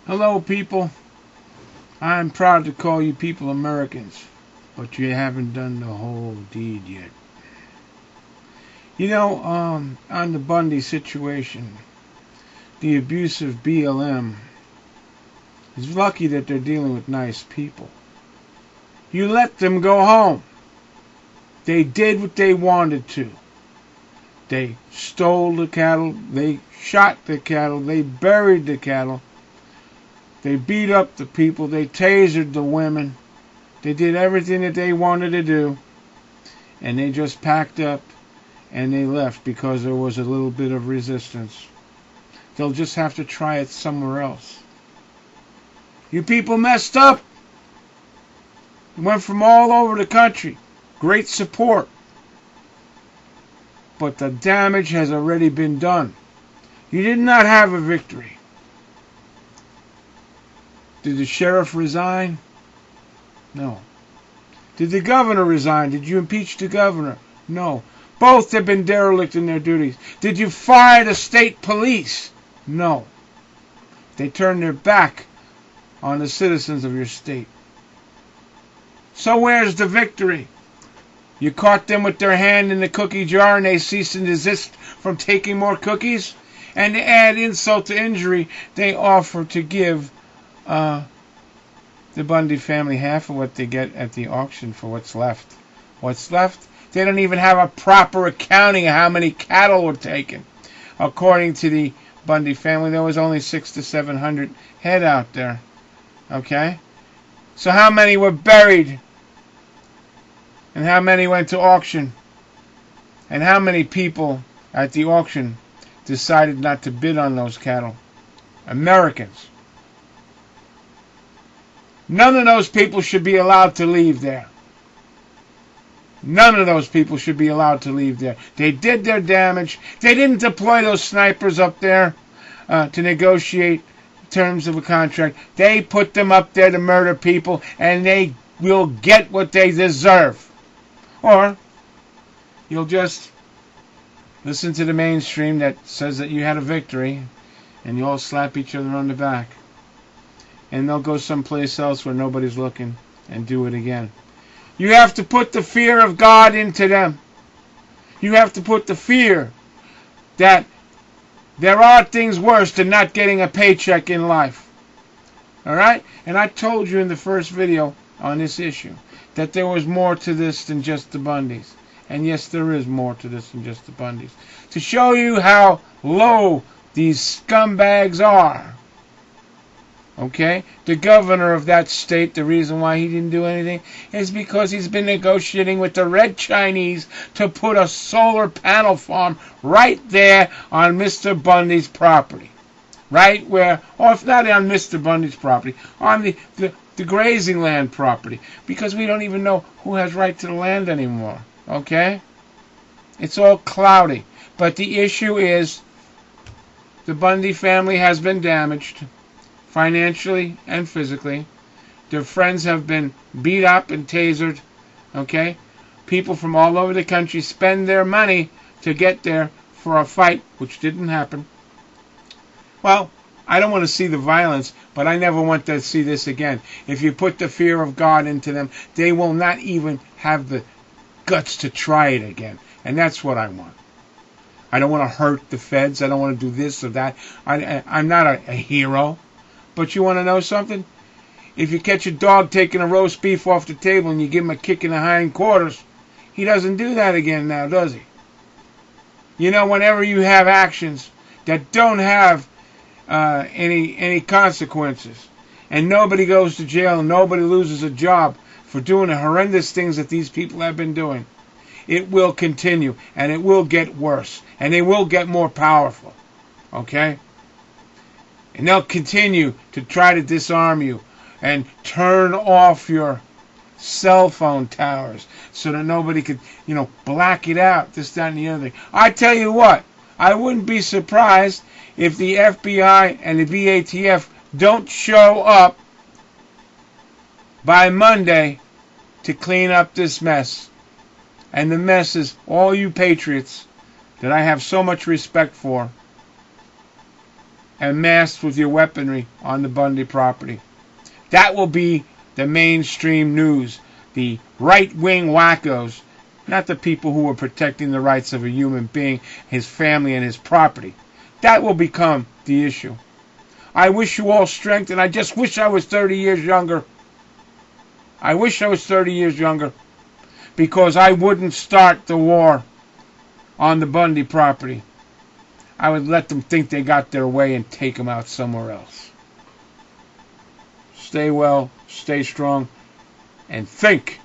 Hello, people. I'm proud to call you people Americans, but you haven't done the whole deed yet. On the Bundy situation, the abusive BLM is lucky that they're dealing with nice people. You let them go home. They did what they wanted to. They stole the cattle, they shot the cattle, they buried the cattle. They beat up the people. They tasered the women. They did everything that they wanted to do. And they just packed up and they left because there was a little bit of resistance. They'll just have to try it somewhere else. You people messed up. You went from all over the country. Great support. But the damage has already been done. You did not have a victory. Did the sheriff resign? No. Did the governor resign? Did you impeach the governor? No. Both have been derelict in their duties. Did you fire the state police? No. They turned their back on the citizens of your state. So where's the victory? You caught them with their hand in the cookie jar and they cease and desist from taking more cookies? And to add insult to injury, they offer to give the Bundy family half of what they get at the auction for what's left. What's left? They don't even have a proper accounting of how many cattle were taken. According to the Bundy family, there was only 600 to 700 head out there. Okay? So how many were buried? And how many went to auction? And how many people at the auction decided not to bid on those cattle? Americans. None of those people should be allowed to leave there. None of those people should be allowed to leave there. They did their damage. They didn't deploy those snipers up there to negotiate terms of a contract. They put them up there to murder people, and they will get what they deserve. Or you'll just listen to the mainstream that says that you had a victory, and you all slap each other on the back. And they'll go someplace else where nobody's looking and do it again. You have to put the fear of God into them. You have to put the fear that there are things worse than not getting a paycheck in life. Alright? And I told you in the first video on this issue that there was more to this than just the Bundys. And yes, there is more to this than just the Bundys. To show you how low these scumbags are. Okay? The governor of that state, the reason why he didn't do anything is because he's been negotiating with the Red Chinese to put a solar panel farm right there on Mr. Bundy's property. Right where, or if not on Mr. Bundy's property, on the grazing land property. Because we don't even know who has right to the land anymore. Okay? It's all cloudy. But the issue is the Bundy family has been damaged. Financially and physically. Their friends have been beat up and tasered. Okay? People from all over the country spend their money to get there for a fight, which didn't happen. Well, I don't want to see the violence, but I never want to see this again. If you put the fear of God into them, they will not even have the guts to try it again. And that's what I want. I don't want to hurt the feds. I don't want to do this or that. I'm not a hero. But you want to know something? If you catch a dog taking a roast beef off the table and you give him a kick in the hindquarters, he doesn't do that again now, does he? You know, whenever you have actions that don't have any consequences, and nobody goes to jail and nobody loses a job for doing the horrendous things that these people have been doing, it will continue, and it will get worse, and they will get more powerful. Okay? And they'll continue to try to disarm you and turn off your cell phone towers so that nobody could, black it out, this, that, and the other thing. I tell you what, I wouldn't be surprised if the FBI and the BATF don't show up by Monday to clean up this mess. And the mess is all you patriots that I have so much respect for. and masked with your weaponry on the Bundy property. That will be the mainstream news. The right-wing wackos, not the people who are protecting the rights of a human being, his family, and his property. That will become the issue. I wish you all strength, and I just wish I was 30 years younger. I wish I was 30 years younger, because I wouldn't start the war on the Bundy property. I would let them think they got their way and take them out somewhere else. Stay well, stay strong, and think.